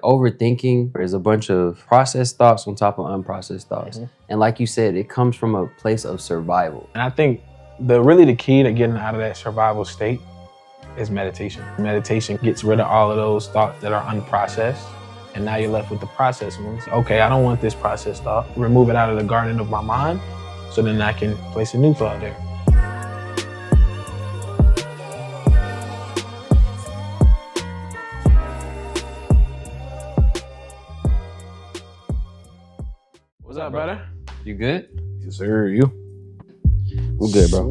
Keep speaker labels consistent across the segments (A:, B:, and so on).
A: overthinking is a bunch of processed thoughts on top of unprocessed thoughts. And like you said, it comes from a place of survival.
B: And I think the key to getting out of that survival state is meditation. Meditation gets rid of all of those thoughts that are unprocessed. And now you're left with the processed ones. Okay, I don't want this processed thought. Remove it out of the garden of my mind so then I can place a new thought there. What's up, brother?
A: You good?
B: Yes, sir. You?
A: I'm good, bro.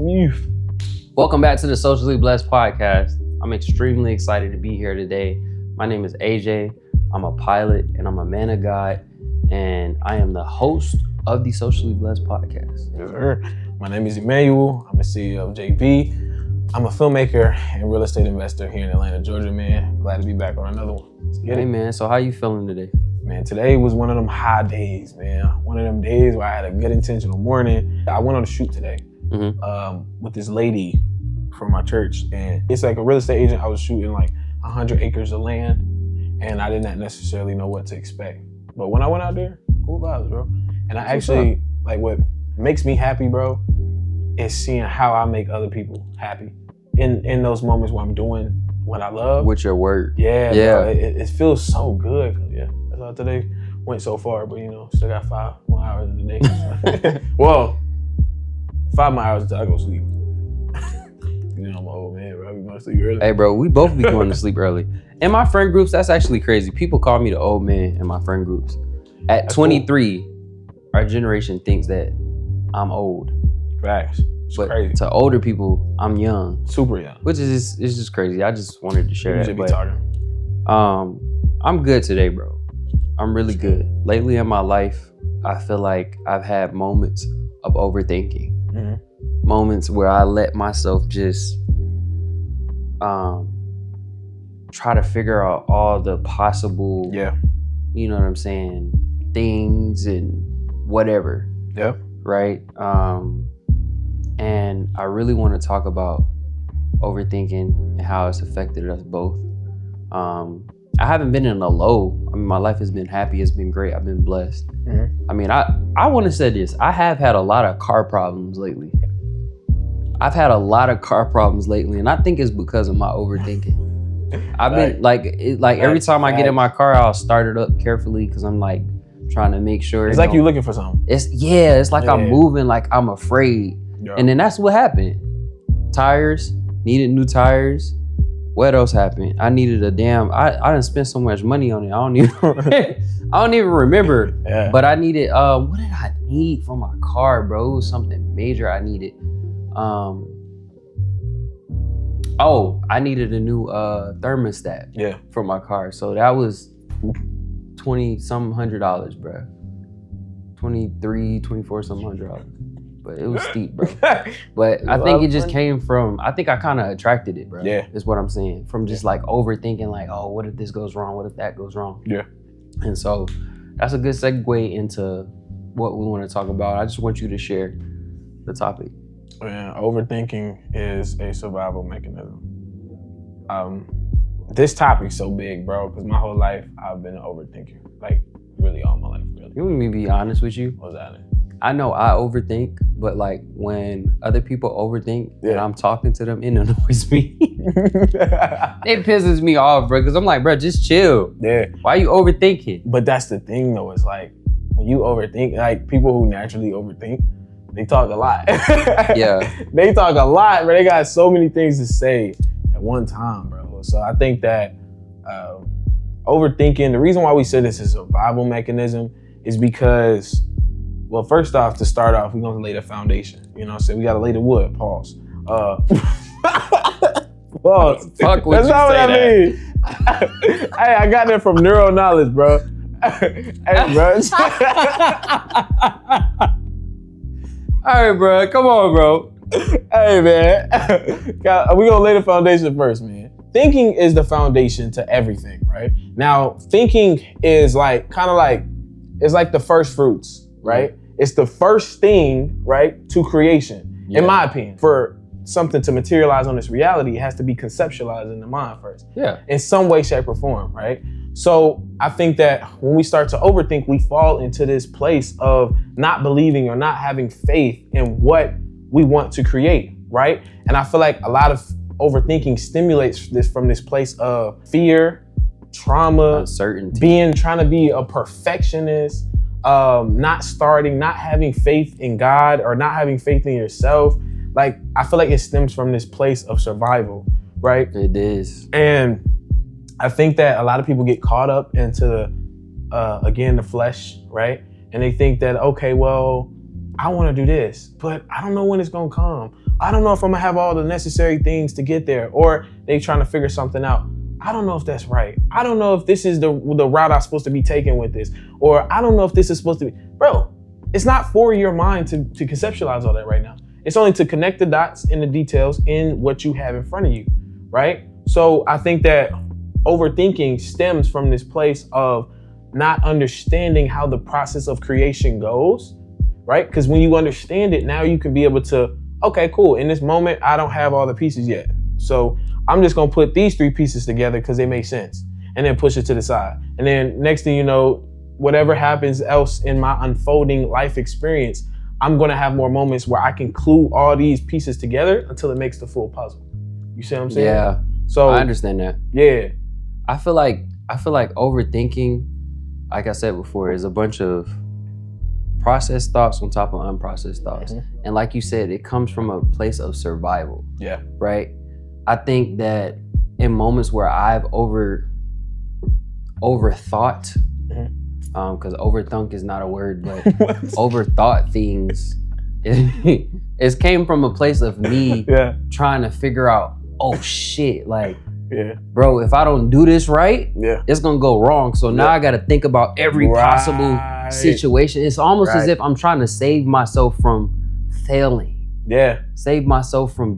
A: Welcome back to the Socially Blessed Podcast. I'm extremely excited to be here today. My name is AJ. I'm a pilot and I'm a man of God, and I am the host of the Socially Blessed Podcast.
B: Yes, sir. My name is Emmanuel. I'm the CEO of JB. I'm a filmmaker and real estate investor here in Atlanta, Georgia, man. Glad to be back on another one. Let's get it.
A: Man, so how you feeling today?
B: Man, today was one of them high days, man. One of them days where I had a good intentional morning. I went on a shoot today with this lady from my church, and it's like a real estate agent. I was shooting like 100 acres of land, and I did not necessarily know what to expect. But when I went out there, cool vibes, bro. And I actually, like, what makes me happy, bro, is seeing how I make other people happy in those moments where I'm doing what I love.
A: With your work.
B: Yeah. Bro, it feels so good. Yeah. Today went so far, but still got 5 more hours in the day. Well, 5 more hours until I go sleep. I'm an old man, bro. We going to sleep early.
A: Hey, bro, we both be going to sleep early. In my friend groups, that's actually crazy. People call me the old man in my friend groups. At 23, cool. Our generation thinks that I'm old.
B: Facts. It's
A: but
B: crazy.
A: To older people, I'm young.
B: Super young.
A: Which is it's just crazy. I just wanted to share that.
B: You should be talking.
A: I'm good today, bro. I'm really good. Lately in my life, I feel like I've had moments of overthinking. Moments where I let myself just try to figure out all the possible, you know what I'm saying, things and whatever.
B: Yeah.
A: Right? And I really want to talk about overthinking and how it's affected us both. I haven't been in a low. I mean, my life has been happy. It's been great. I've been blessed. I mean, I want to say this. I have had a lot of car problems lately. I've had a lot of car problems lately, and I think it's because of my overthinking. I've been like every time I get in my car, I'll start it up carefully because I'm like trying to make sure.
B: It's like you're looking for something.
A: It's like I'm moving, like I'm afraid. Yeah. And then that's what happened. Tires, needed new tires. What else happened? I needed a damn, I done spent so much money on it. I don't even remember. Yeah. But I needed, what did I need for my car, bro? It was something major I needed. I needed a new thermostat for my car. So that was $20-some $100, bro. 23, 24 some $100. But it was steep, bro. But I think it just came from, I think I kind of attracted it, bro. Yeah. Is what I'm saying. From just like overthinking, like, oh, what if this goes wrong? What if that goes wrong? Yeah. And so that's a good segue into what we want to talk about. I just want you to share the topic.
B: Man, overthinking is a survival mechanism. This topic's so big, bro, because my whole life I've been an overthinker. Like, really all my life, really.
A: You want me to be honest with you?
B: What's that?
A: I know I overthink, but like when other people overthink and I'm talking to them, it annoys me. It pisses me off, bro, because I'm like, bro, just chill. Yeah. Why are you overthinking?
B: But that's the thing, though. It's like, when you overthink, like people who naturally overthink, they talk a lot.
A: Yeah.
B: They talk a lot, but they got so many things to say at one time, bro. So I think that overthinking, the reason why we say this is a survival mechanism is because, well, first off, to start off, we're gonna lay the foundation. You know what I'm saying? We gotta lay the wood, pause. Pause.
A: Fuck what
B: That's
A: you
B: not what I
A: say
B: mean. Hey, I got that from neural knowledge, bro. Hey, bro.
A: All right, bro. Come on, bro.
B: Hey, man. We're gonna lay the foundation first, man. Thinking is the foundation to everything, right? Now, thinking is like, kind of like, it's like the first fruits. Right? It's the first thing, right, to creation, in my opinion. For something to materialize on this reality, it has to be conceptualized in the mind first. Yeah. In some way, shape, or form, right? So I think that when we start to overthink, we fall into this place of not believing or not having faith in what we want to create, right? And I feel like a lot of overthinking stimulates this from this place of fear, trauma,
A: uncertainty,
B: trying to be a perfectionist, not having faith in God or not having faith in yourself. Like, I feel like it stems from this place of survival, right?
A: It is.
B: And I think that a lot of people get caught up into the flesh, right? And they think that, okay, well, I want to do this, but I don't know when it's going to come. I don't know if I'm going to have all the necessary things to get there. Or they trying to figure something out. I don't know if that's right. I don't know if this is the route I'm supposed to be taking with this. Or I don't know if this is supposed to be. Bro, it's not for your mind to conceptualize all that right now. It's only to connect the dots and the details in what you have in front of you, right? So I think that overthinking stems from this place of not understanding how the process of creation goes, right? Because when you understand it, now you can be able to, okay, cool. In this moment, I don't have all the pieces yet. So I'm just gonna put these 3 pieces together because they make sense, and then push it to the side. And then next thing you know, whatever happens else in my unfolding life experience, I'm gonna have more moments where I can glue all these pieces together until it makes the full puzzle. You see what I'm saying?
A: Yeah. So I understand that.
B: Yeah.
A: I feel like overthinking, like I said before, is a bunch of processed thoughts on top of unprocessed thoughts. Mm-hmm. And like you said, it comes from a place of survival.
B: Yeah.
A: Right? I think that in moments where I've overthought, because overthunk is not a word, but overthought things, it came from a place of me trying to figure out, oh shit, like, bro, if I don't do this right, it's gonna go wrong. So now I gotta think about every possible situation. It's almost as if I'm trying to save myself from failing.
B: Yeah.
A: Save myself from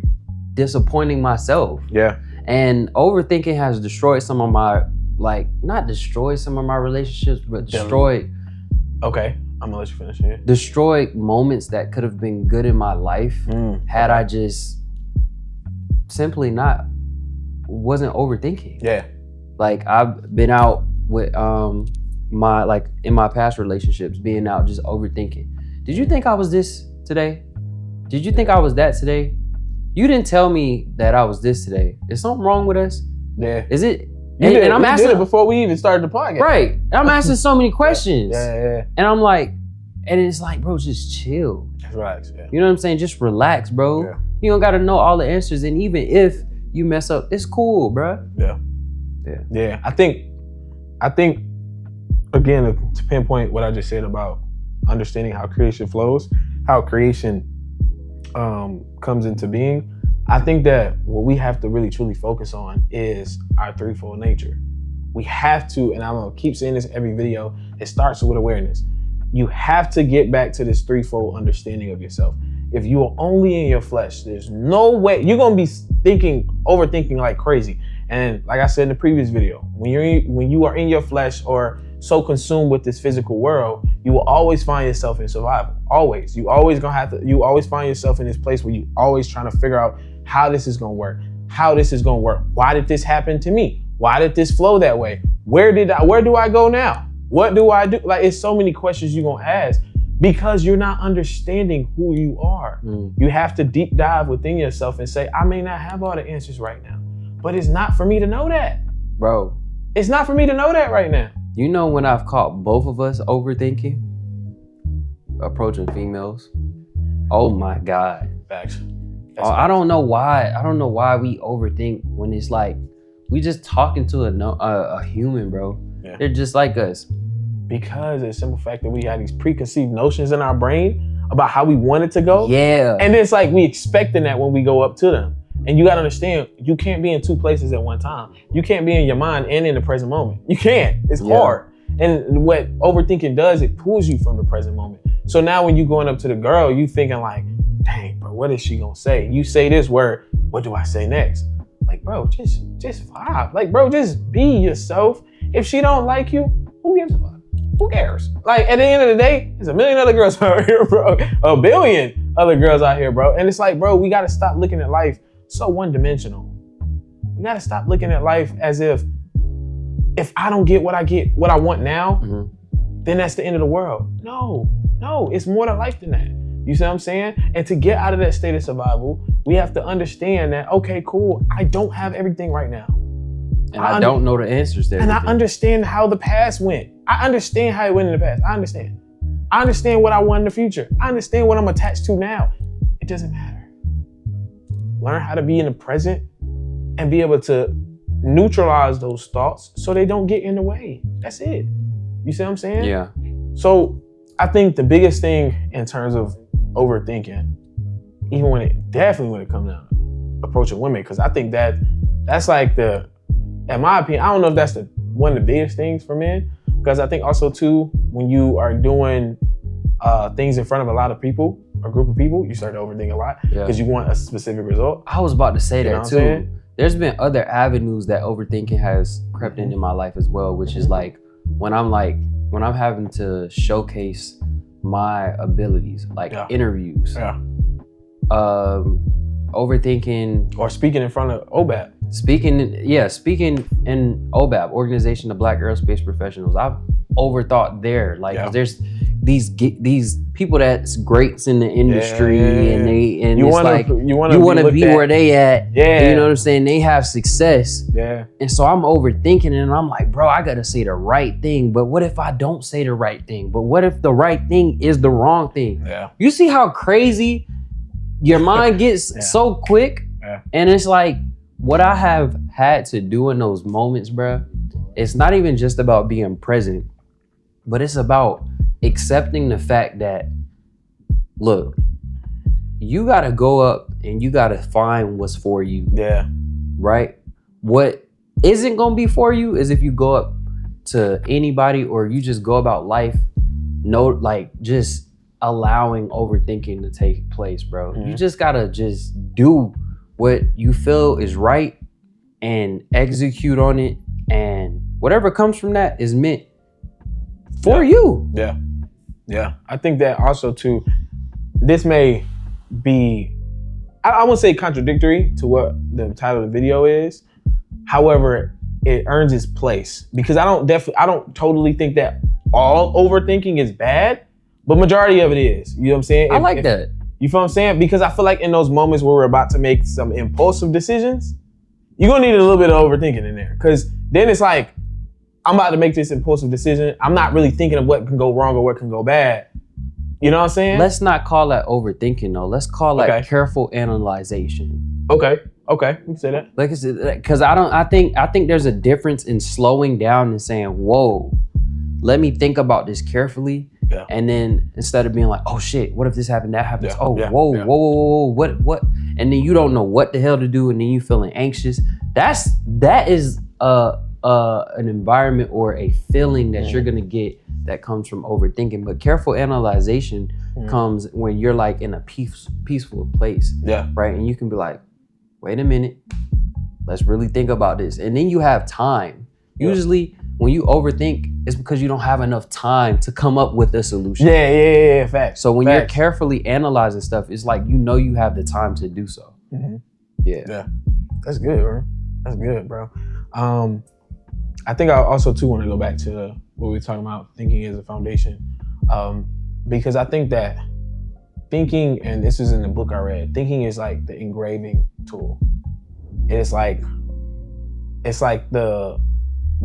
A: disappointing myself.
B: Yeah.
A: And overthinking has destroyed some of my, not destroyed some of my relationships, but destroyed.
B: Okay, I'm gonna let you finish here.
A: Destroyed moments that could have been good in my life had I just simply wasn't overthinking.
B: Yeah.
A: Like, I've been out with in my past relationships, being out just overthinking. Did you think I was this today? Did you think I was that today? You didn't tell me that I was this today. Is something wrong with us?
B: Yeah.
A: Is it?
B: And I'm asking it before we even started the podcast.
A: Right. And I'm asking so many questions.
B: Yeah.
A: And I'm like, and it's like, bro, just chill.
B: Just relax. Yeah.
A: You know what I'm saying? Just relax, bro.
B: Yeah.
A: You don't gotta know all the answers. And even if you mess up, it's cool, bro.
B: Yeah. I think again, to pinpoint what I just said about understanding how creation flows, how creation comes into being, I think that what we have to really truly focus on is our threefold nature. We have to, and I'm gonna keep saying this in every video, it starts with awareness. You have to get back to this threefold understanding of yourself. If you are only in your flesh, there's no way, you're gonna be overthinking like crazy. And like I said in the previous video, when you are in your flesh or so consumed with this physical world, you will always find yourself in survival. Always. You always find yourself in this place where you always trying to figure out how this is gonna work, how this is gonna work. Why did this happen to me? Why did this flow that way? Where do I go now? What do I do? Like, it's so many questions you're gonna ask because you're not understanding who you are. You have to deep dive within yourself and say, I may not have all the answers right now, but it's not for me to know that.
A: Bro.
B: It's not for me to know that right now.
A: You know when I've caught both of us overthinking? Approaching females. Oh my God.
B: Facts.
A: I don't know why. I don't know why we overthink when it's like we just talking to a human, bro. Yeah. They're just like us.
B: Because of the simple fact that we have these preconceived notions in our brain about how we want it to go.
A: Yeah.
B: And it's like we expecting that when we go up to them. And you gotta understand, you can't be in two places at one time. You can't be in your mind and in the present moment. You can't. It's hard. And what overthinking does, it pulls you from the present moment. So now when you going up to the girl, you thinking like, dang, bro, what is she gonna say? You say this word, what do I say next? Like, bro, just vibe. Like, bro, just be yourself. If she don't like you, who gives a fuck? Who cares? Like, at the end of the day, there's a million other girls out here, bro. A billion other girls out here, bro. And it's like, bro, we gotta stop looking at life so one-dimensional. We gotta stop looking at life as if if I don't get what I want now, then that's the end of the world. No, it's more to life than that. You see what I'm saying? And to get out of that state of survival, we have to understand that, okay, cool, I don't have everything right now.
A: And I don't know the answers there.
B: And I understand how the past went. I understand how it went in the past. I understand what I want in the future. I understand what I'm attached to now. It doesn't matter. Learn how to be in the present and be able to neutralize those thoughts so they don't get in the way. That's it. You see what I'm saying?
A: Yeah.
B: So I think the biggest thing in terms of overthinking, even when it comes down to approaching women, because I think that's like in my opinion, I don't know if that's one of the biggest things for men, because I think also too, when you are doing things in front of a lot of people, a group of people, you start to overthink a lot because you want a specific result.
A: I was about to say that too. There's been other avenues that overthinking has crept into my life as well, which is like when I'm having to showcase my abilities, like interviews, overthinking,
B: or speaking in front of OBAP.
A: Speaking in OBAP, Organization of Black Aerospace Professionals. I've overthought there. Like there's these people that's greats in the industry, and you want to be where they at. You know what I'm saying? They have success. And so I'm overthinking, and I'm like, bro, I gotta say the right thing. But what if I don't say the right thing? But what if the right thing is the wrong thing? You see how crazy your mind gets so quick? And it's like, what I have had to do in those moments, bro, it's not even just about being present, but it's about accepting the fact that, look, you gotta go up and you gotta find what's for you. Right? What isn't gonna be for you is if you go up to anybody or you just go about life, just allowing overthinking to take place, bro. You just gotta just do what you feel is right and execute on it, and whatever comes from that is meant for you.
B: I think that also too, this may be, I wouldn't say contradictory to what the title of the video is. However, it earns its place, because I don't totally think that all overthinking is bad, but majority of it is. You know what I'm saying?
A: I like that.
B: You feel what I'm saying? Because I feel like in those moments where we're about to make some impulsive decisions, you're gonna need a little bit of overthinking in there. Because then it's like, I'm about to make this impulsive decision. I'm not really thinking of what can go wrong or what can go bad. You know what I'm saying?
A: Let's not call that overthinking though. Let's call that careful analyzation.
B: Okay, we can say that.
A: Like I said, because I think there's a difference in slowing down and saying, whoa, let me think about this carefully. And then instead of being like, oh shit, what if this happened, that happens? Whoa, what? And then you don't know what the hell to do, and then you feeling anxious. That is an environment or a feeling that you're gonna get that comes from overthinking. But careful analyzation comes when you're like in a peaceful place. Right? And you can be like, wait a minute, let's really think about this. And then you have time. Usually when you overthink, it's because you don't have enough time to come up with a solution.
B: Facts.
A: So when you're carefully analyzing stuff, it's like you have the time to do so.
B: Yeah. That's good, bro. That's good, bro. I think I also too want to go back to what we were talking about, thinking as a foundation. Because I think that thinking, and this is in the book I read, thinking is like the engraving tool. It's like the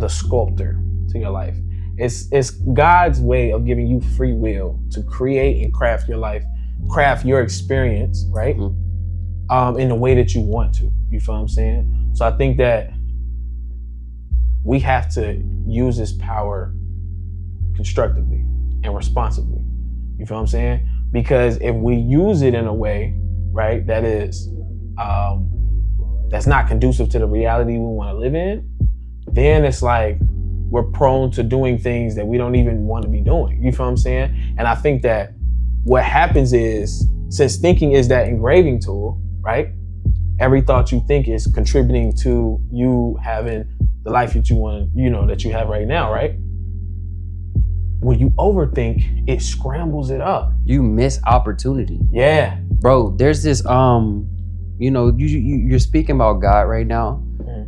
B: sculptor to your life. It's God's way of giving you free will to create and craft your life, craft your experience, right? In the way that you want to. You feel what I'm saying? So I think that we have to use this power constructively and responsibly. You feel what I'm saying? Because if we use it in a way, right, that is that's not conducive to the reality we want to live in, then it's like we're prone to doing things that we don't even want to be doing. You feel what I'm saying? And I think that what happens is, since thinking is that engraving tool, right? Every thought you think is contributing to you having the life that you want, that you have right now, right? When you overthink, it scrambles it up.
A: You miss opportunity.
B: Yeah.
A: Bro, there's this, you're speaking about God right now.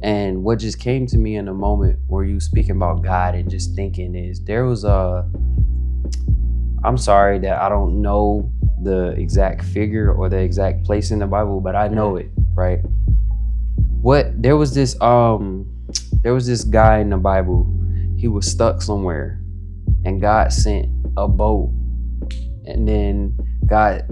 A: And what just came to me in a moment where you speaking about God and just thinking is there was I'm sorry that I don't know the exact figure or the exact place in the Bible, but I know it, right? There was this guy in the Bible. He was stuck somewhere and God sent a boat. And then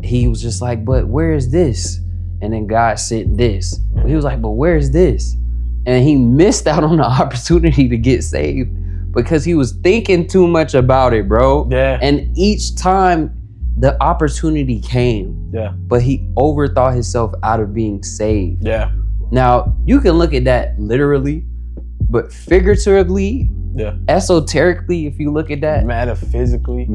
A: he was just like, but where is this? And then God sent this. He was like, but where is this? And he missed out on the opportunity to get saved because he was thinking too much about it, bro.
B: Yeah.
A: And each time the opportunity came, but he overthought himself out of being saved.
B: Yeah.
A: Now, you can look at that literally, but figuratively, esoterically, if you look at that, metaphysically,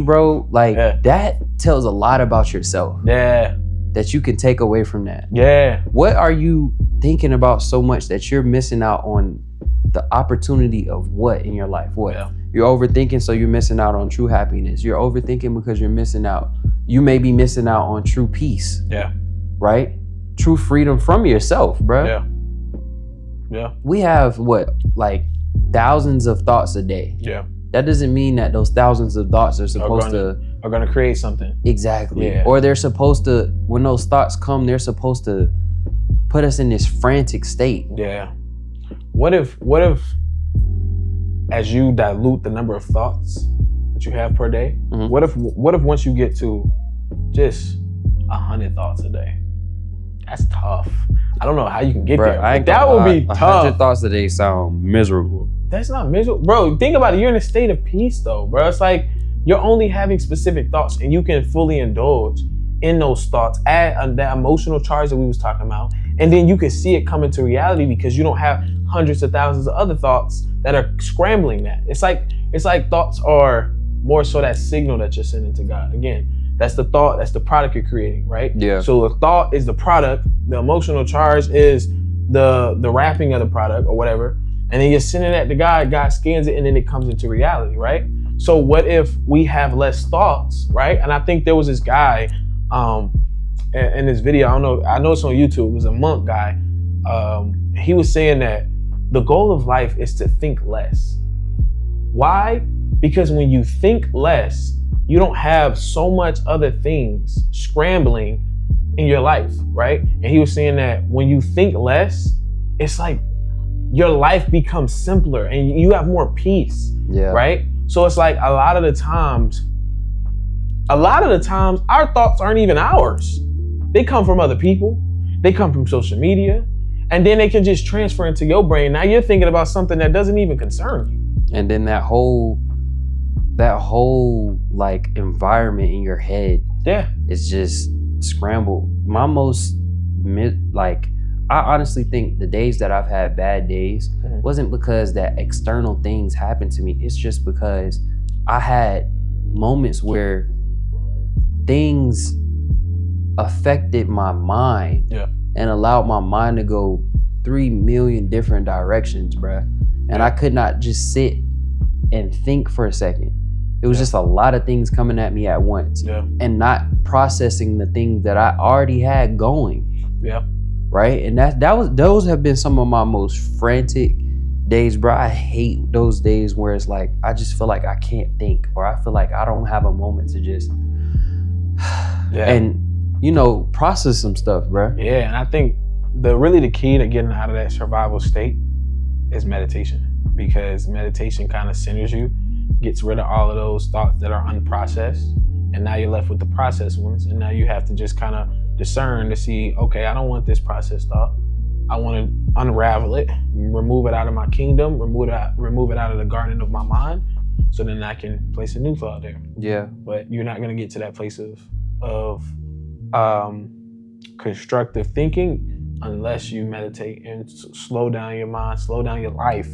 A: bro, like that tells a lot about yourself.
B: Yeah.
A: That you can take away from that.
B: Yeah.
A: What are you thinking about so much that you're missing out on the opportunity of what in your life? What? Yeah. You're overthinking, so you're missing out on true happiness. You're overthinking because you're missing out. You may be missing out on true peace.
B: Yeah.
A: Right? True freedom from yourself, bro.
B: Yeah. Yeah.
A: We have like thousands of thoughts a day.
B: Yeah.
A: That doesn't mean that those thousands of thoughts are supposed to
B: create something.
A: Exactly.
B: Yeah.
A: Or they're supposed to, when those thoughts come, they're supposed to put us in this frantic state.
B: Yeah. What if as you dilute the number of thoughts that you have per day, what if once you get to just 100 thoughts a day? That's tough. I don't know how you can get there. That would be tough.
A: 100 thoughts a day sound miserable.
B: That's not miserable. Bro, think about it. You're in a state of peace though, bro. It's like you're only having specific thoughts and you can fully indulge in those thoughts, add that emotional charge that we was talking about, and then you can see it come into reality because you don't have hundreds of thousands of other thoughts that are scrambling that. It's like thoughts are more so that signal that you're sending to God. Again, that's the thought, that's the product you're creating, right?
A: Yeah.
B: So the thought is the product, the emotional charge is the wrapping of the product or whatever, and then you're sending that to God, God scans it, and then it comes into reality, right? So what if we have less thoughts, right? And I think there was this guy in this video, I know it's on YouTube, it was a monk guy. He was saying that the goal of life is to think less. Why? Because when you think less, you don't have so much other things scrambling in your life, right? And he was saying that when you think less, it's like your life becomes simpler and you have more peace, right? So it's like a lot of the times, our thoughts aren't even ours. They come from other people. They come from social media. And then they can just transfer into your brain. Now you're thinking about something that doesn't even concern you.
A: And then that whole like environment in your head is just scrambled. I honestly think the days that I've had bad days wasn't because that external things happened to me. It's just because I had moments where things affected my mind and allowed my mind to go 3 million different directions, bruh. And I could not just sit and think for a second. It was just a lot of things coming at me at once and not processing the things that I already had going.
B: Yeah.
A: Right? And those have been some of my most frantic days, bro. I hate those days where it's like, I just feel like I can't think, or I feel like I don't have a moment to just, and process some stuff, bro.
B: Yeah, and I think the key to getting out of that survival state is meditation, because meditation kind of centers you, gets rid of all of those thoughts that are unprocessed, and now you're left with the processed ones, and now you have to just kind of discern to see, okay, I don't want this processed thought. I want to unravel it, remove it out of my kingdom, remove it out of the garden of my mind, so then I can place a new thought there.
A: Yeah.
B: But you're not going to get to that place of constructive thinking unless you meditate and slow down your mind, slow down your life,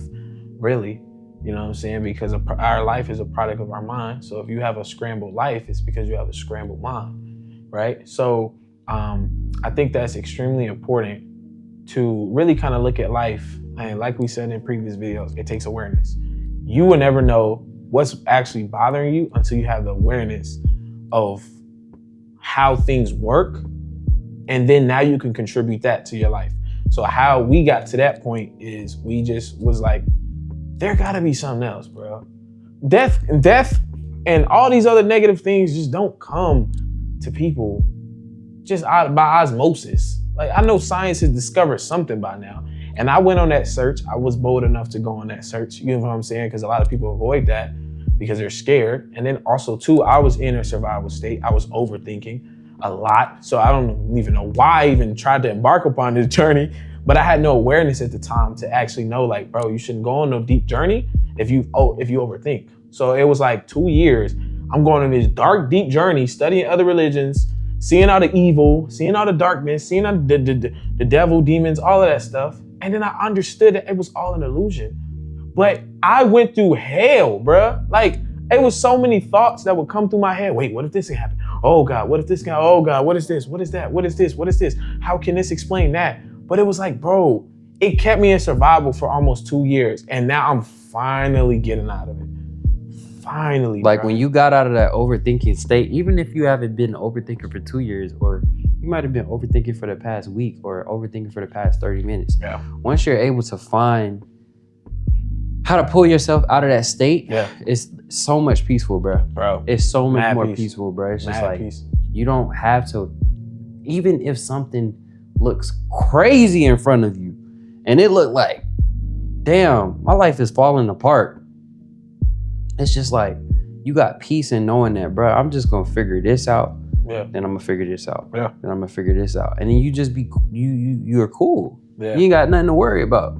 B: really. You know what I'm saying? Because our life is a product of our mind. So if you have a scrambled life, it's because you have a scrambled mind, right? So I think that's extremely important to really kind of look at life. And like we said in previous videos, it takes awareness. You will never know what's actually bothering you until you have the awareness of how things work. And then now you can contribute that to your life. So how we got to that point is we just was like, there gotta be something else, bro. Death and all these other negative things just don't come to people just by osmosis. Like, I know science has discovered something by now. And I went on that search. I was bold enough to go on that search. You know what I'm saying? Because a lot of people avoid that because they're scared. And then also too, I was in a survival state. I was overthinking a lot. So I don't even know why I even tried to embark upon this journey, but I had no awareness at the time to actually know, like, bro, you shouldn't go on no deep journey if you overthink. So it was like 2 years. I'm going on this dark, deep journey, studying other religions, seeing all the evil, seeing all the darkness, seeing all the devil, demons, all of that stuff. And then I understood that it was all an illusion. But I went through hell, bruh. Like, it was so many thoughts that would come through my head. Wait, what if this can happen? Oh God, what if this can, oh God, what is this? What is that? What is this? What is this? How can this explain that? But it was like, bro, it kept me in survival for almost 2 years. And now I'm finally getting out of it. Finally,
A: like,
B: bro.
A: when you got out of that overthinking state, even if you haven't been overthinking for 2 years, or you might have been overthinking for the past week or overthinking for the past 30 minutes.
B: Yeah.
A: Once you're able to find how to pull yourself out of that state, it's so much peaceful, bro. It's so much more peaceful, bro. It's just like, you don't have to, even if something looks crazy in front of you and it looked like, damn, my life is falling apart. It's just like, you got peace in knowing that, bro, I'm just gonna figure this out.
B: Yeah.
A: Then I'm gonna figure this out.
B: Yeah.
A: Then I'm gonna figure this out. And then you just be, you're cool.
B: Yeah.
A: You ain't got nothing to worry about.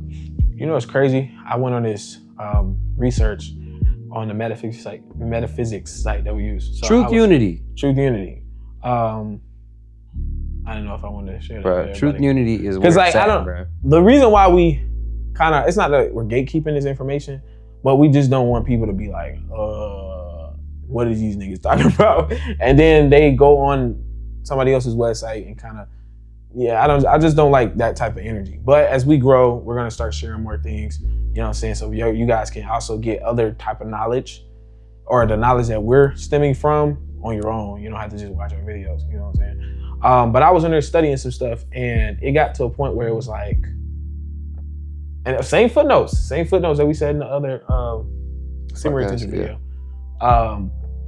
B: You know what's crazy? I went on this research on the metaphysics site that we use. So
A: Truth Unity.
B: I don't know if I wanted to share that.
A: Bro, Truth Unity is
B: because, like,
A: I don't. Bro.
B: The reason why we kind of, it's not that we're gatekeeping this information, but we just don't want people to be like, what are these niggas talking about? And then they go on somebody else's website and kind of, I just don't like that type of energy. But as we grow, we're gonna start sharing more things. You know what I'm saying? So you guys can also get other type of knowledge, or the knowledge that we're stemming from, on your own. You don't have to just watch our videos. You know what I'm saying? But I was in there studying some stuff, and it got to a point where it was like, and same footnotes that we said in the other Simmer Attention video.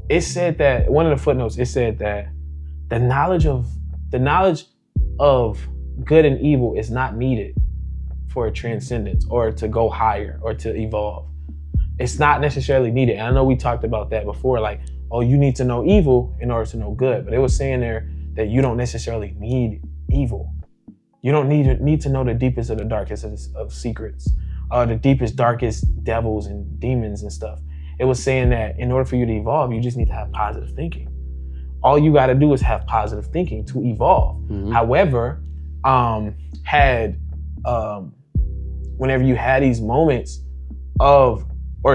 B: It said that, one of the footnotes, it said that the knowledge of good and evil is not needed for a transcendence or to go higher or to evolve. It's not necessarily needed. And I know we talked about that before, like, oh, you need to know evil in order to know good. But it was saying there that you don't necessarily need evil. You don't need to know the deepest of the darkest of secrets, the deepest, darkest devils and demons and stuff. It was saying that in order for you to evolve, you just need to have positive thinking. All you got to do is have positive thinking to evolve. Mm-hmm. However, whenever you had these moments or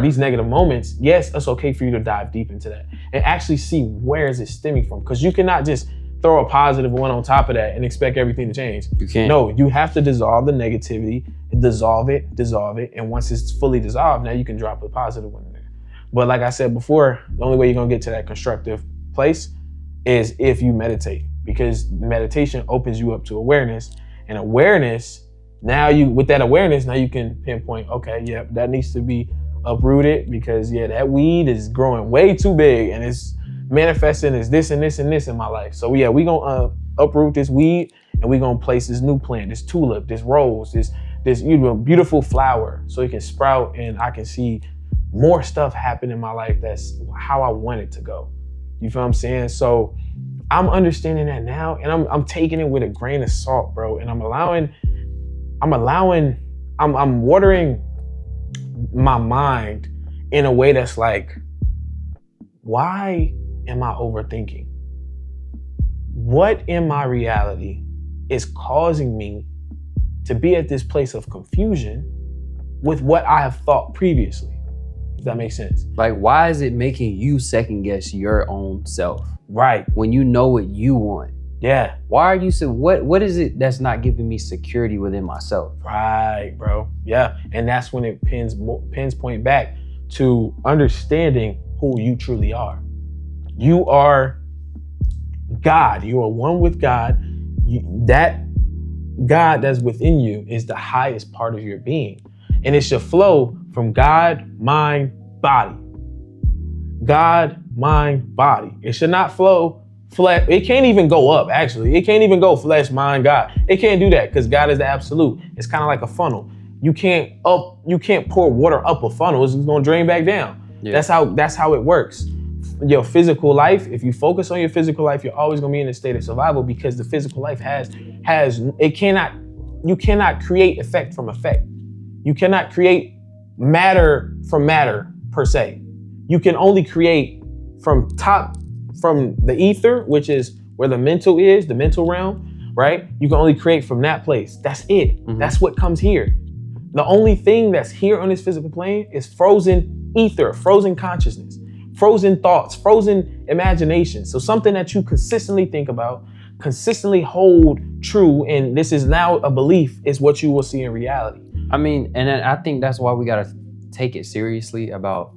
B: these negative moments, yes, it's okay for you to dive deep into that and actually see where is it stemming from. Because you cannot just throw a positive one on top of that and expect everything to change.
A: You can't.
B: No, you have to dissolve the negativity, dissolve it. And once it's fully dissolved, now you can drop a positive one in there. But like I said before, the only way you're gonna get to that constructive place is if you meditate, because meditation opens you up to awareness, and awareness, with that awareness, now you can pinpoint, okay, yep, that needs to be uprooted, because that weed is growing way too big and it's manifesting as this and this and this in my life. So we gonna uproot this weed, and we gonna place this new plant, this tulip, this rose, this beautiful flower, so it can sprout and I can see more stuff happen in my life that's how I want it to go. You feel what I'm saying? So I'm understanding that now, and I'm taking it with a grain of salt, bro. And I'm watering my mind in a way that's like, why am I overthinking? What in my reality is causing me to be at this place of confusion with what I have thought previously? If that makes sense.
A: Like, why is it making you second guess your own self?
B: Right.
A: When you know what you want.
B: Yeah.
A: Why are you what is it that's not giving me security within myself?
B: Right, bro. Yeah. And that's when it pins point back to understanding who you truly are. You are God. You are one with God. That God that's within you is the highest part of your being. And it should flow from God, mind, body. God, mind, body. It should not flow flesh. It can't even go up, actually. It can't even go flesh, mind, God. It can't do that because God is the absolute. It's kind of like a funnel. You can't pour water up a funnel. It's gonna drain back down. Yeah. That's how it works. Your physical life, if you focus on your physical life, you're always gonna be in a state of survival because the physical life you cannot create effect from effect. You cannot create matter from matter per se. You can only create from the ether, which is where the mental is, the mental realm, right? You can only create from that place. That's it. Mm-hmm. That's what comes here. The only thing that's here on this physical plane is frozen ether, frozen consciousness, frozen thoughts, frozen imagination. So something that you consistently think about, consistently hold true, and this is now a belief, is what you will see in reality.
A: I mean, and I think that's why we gotta take it seriously about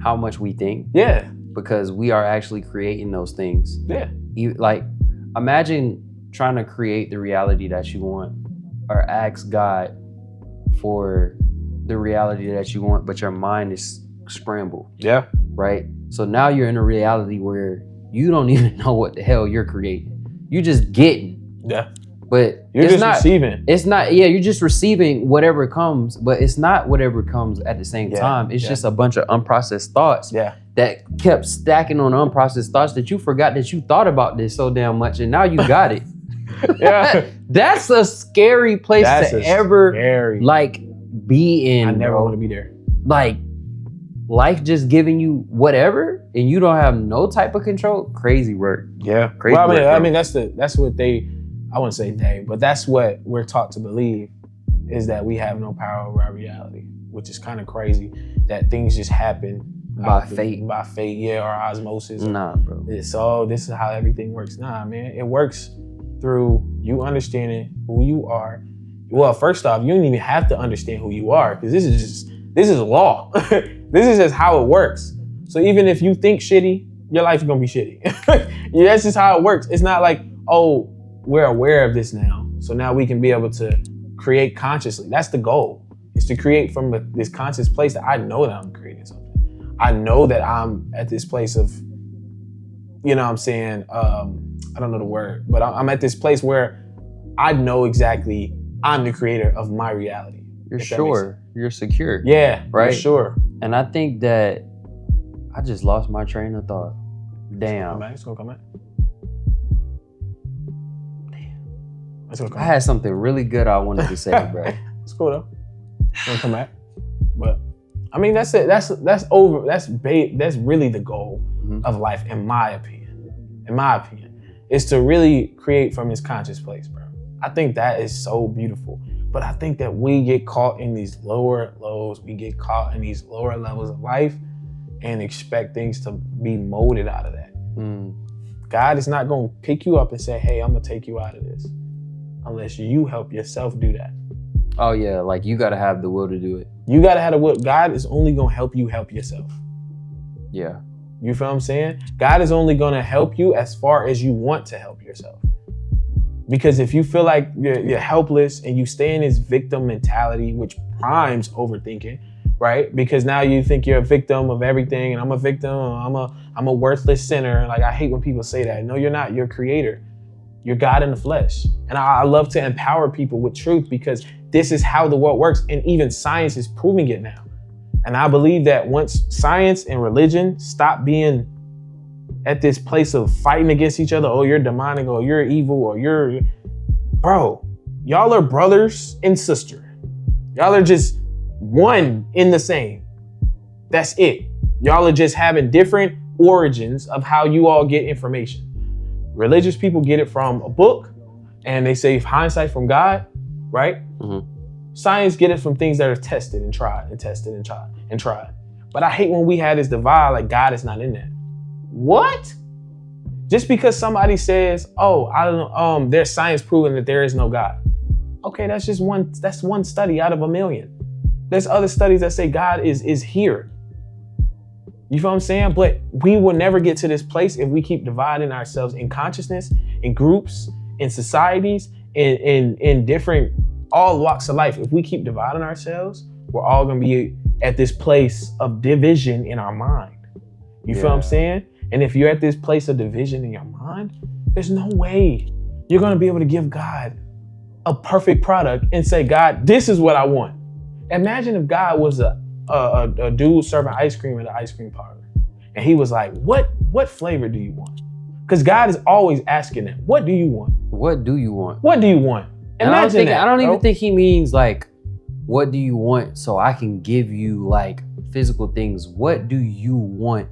A: how much we think.
B: Yeah.
A: Because we are actually creating those things.
B: Yeah.
A: Like, imagine trying to create the reality that you want, or ask God for the reality that you want, but your mind is scrambled.
B: Yeah.
A: Right? So now you're in a reality where you don't even know what the hell you're creating. You're just getting.
B: Yeah.
A: But
B: you're just receiving.
A: It's not, you're just receiving whatever comes, but it's not whatever comes at the same time. It's just a bunch of unprocessed thoughts that kept stacking on unprocessed thoughts that you forgot that you thought about this so damn much, and now you got it.
B: Yeah.
A: That's a scary place ever like be in.
B: I never want to be there.
A: Like, life just giving you whatever and you don't have no type of control. Crazy work.
B: Yeah.
A: Crazy
B: work,
A: I
B: mean that's what I wouldn't say they, but that's what we're taught to believe, is that we have no power over our reality, which is kind of crazy that things just happen
A: by fate,
B: or osmosis.
A: Nah, bro.
B: This is how everything works. Nah, man, it works through you understanding who you are. Well, first off, you don't even have to understand who you are, because this is law. This is just how it works. So even if you think shitty, your life is gonna be shitty. That's just how it works. It's not like, oh, we're aware of this now, so now we can be able to create consciously. That's the goal, is to create from this conscious place that I know that I'm creating something. I know that I'm at this place of, you know what I'm saying, I don't know the word, but I'm at this place where I know exactly I'm the creator of my reality.
A: You're sure, you're secure.
B: Yeah,
A: right?
B: You're sure.
A: And I think that I just lost my train of thought. Damn.
B: It's gonna come back.
A: I had something really good I wanted to say, bro.
B: It's cool though. It's gonna come back. But I mean, that's it. That's over. That's really the goal of life, in my opinion. In my opinion, is to really create from this conscious place, bro. I think that is so beautiful. But I think that we get caught in these lower lows. We get caught in these lower levels of life and expect things to be molded out of that. God is not gonna pick you up and say, hey, I'm gonna take you out of this, unless you help yourself do that.
A: Oh yeah, like you gotta have the will to do it.
B: You gotta have the will. God is only gonna help you help yourself.
A: Yeah.
B: You feel what I'm saying? God is only gonna help you as far as you want to help yourself. Because if you feel like you're helpless and you stay in this victim mentality, which primes overthinking, right? Because now you think you're a victim of everything, and I'm a victim, I'm a worthless sinner. Like, I hate when people say that. No, you're not. You're a creator. You're God in the flesh. And I love to empower people with truth, because this is how the world works. And even science is proving it now. And I believe that once science and religion stop being at this place of fighting against each other, oh, you're demonic, or you're evil, or bro, y'all are brothers and sisters. Y'all are just one in the same. That's it. Y'all are just having different origins of how you all get information. Religious people get it from a book, and they say hindsight from God, right? Science get it from things that are tested and tried and tested and tried and tried. But I hate when we have this divide, like God is not in that. What? Just because somebody says, oh, I don't know, there's science proving that there is no God. Okay, that's one study out of a million. There's other studies that say God is here. You feel what I'm saying? But we will never get to this place if we keep dividing ourselves in consciousness, in groups, in societies, in different, all walks of life, if we keep dividing ourselves, we're all gonna be at this place of division in our mind. You feel what I'm saying? And if you're at this place of division in your mind, there's no way you're gonna be able to give God a perfect product and say, God, this is what I want. Imagine if God was a dude serving ice cream at an ice cream parlor. And he was like, what flavor do you want? Because God is always asking them, what do you want?
A: What do you want?
B: What do you want? Imagine that,
A: I don't even think he means like, what do you want so I can give you like physical things? What do you want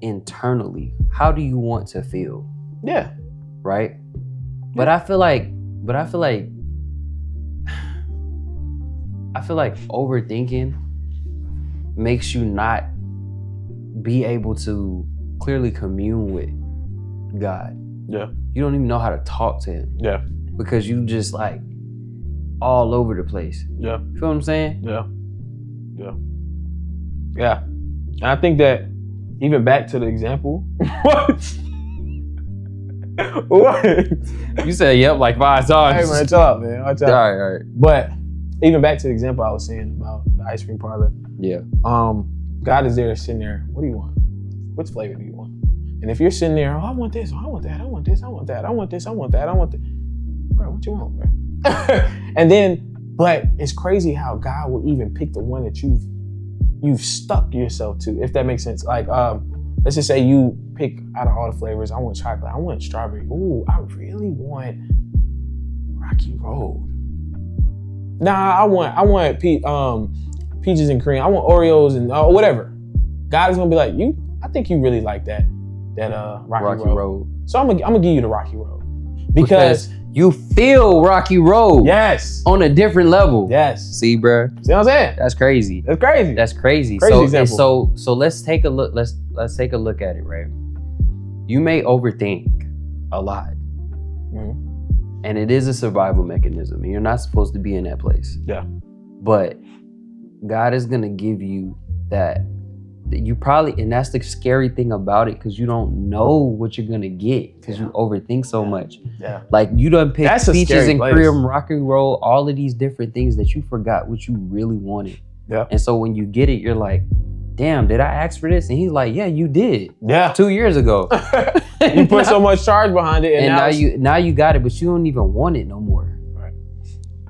A: internally? How do you want to feel?
B: Yeah.
A: Right? But I feel like overthinking makes you not be able to clearly commune with God.
B: Yeah.
A: You don't even know how to talk to him.
B: Yeah.
A: Because you just like all over the place.
B: Yeah.
A: You feel what I'm saying?
B: Yeah. Yeah. Yeah. And I think that even back to the example. What?
A: You said yep like 5 times.
B: Hey man, chill out, man. All
A: right.
B: But even back to the example I was saying about the ice cream parlor.
A: Yeah.
B: God is there sitting there. What do you want? Which flavor do you want? And if you're sitting there, oh, I want this, oh, I want that, I want this, I want that, I want this, I want that, I want that. Bro, what you want, bro? And then, but it's crazy how God will even pick the one that you've stuck yourself to, if that makes sense. Like, let's just say you pick out of all the flavors, I want chocolate, I want strawberry. Ooh, I really want Rocky Road. Nah, I want peaches and cream. I want Oreos and whatever. God is gonna be like, I think you really like that Rocky Road. So I'm gonna give you the Rocky Road because
A: you feel Rocky Road.
B: Yes.
A: On a different level.
B: Yes.
A: See, bro.
B: See what I'm saying?
A: That's crazy.
B: That's crazy.
A: That's crazy.
B: Crazy example.
A: So let's take a look. Let's take a look at it, right? You may overthink a lot.
B: Mm-hmm.
A: And it is a survival mechanism. And you're not supposed to be in that place.
B: Yeah.
A: But God is gonna give you that you probably, and that's the scary thing about it, because you don't know what you're gonna get because you overthink so much.
B: Yeah.
A: Like you done picked peaches and
B: place.
A: cream, Rocky Road, all of these different things that you forgot what you really wanted.
B: Yeah.
A: And so when you get it, you're like, damn, did I ask for this? And he's like, yeah, you did.
B: Yeah.
A: 2 years ago.
B: You put so much charge behind it, and
A: now you got it, but you don't even want it no more.
B: Right.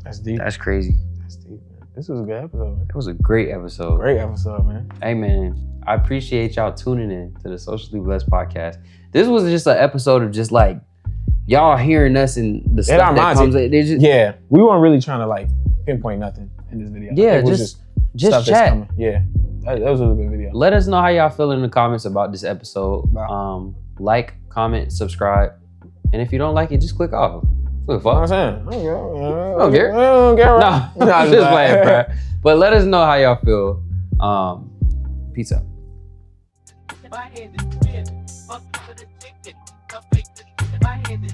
B: That's deep.
A: That's crazy.
B: That's deep, man. This was a good episode, man.
A: It was a great episode.
B: Great episode, man.
A: Hey, man, I appreciate y'all tuning in to the Socially Blessed podcast. This was just an episode of just like y'all hearing us and the stuff that comes.
B: Yeah, we weren't really trying to like pinpoint nothing in this video.
A: Yeah, just chat.
B: Yeah, that was a really good video.
A: Let us know how y'all feel in the comments about this episode.
B: Wow.
A: Like, comment, subscribe, and if you don't like it, just click off. What the fuck?
B: I'm saying, I don't care.
A: No, I'm just playing, bro. But let us know how y'all feel. Peace out. My head is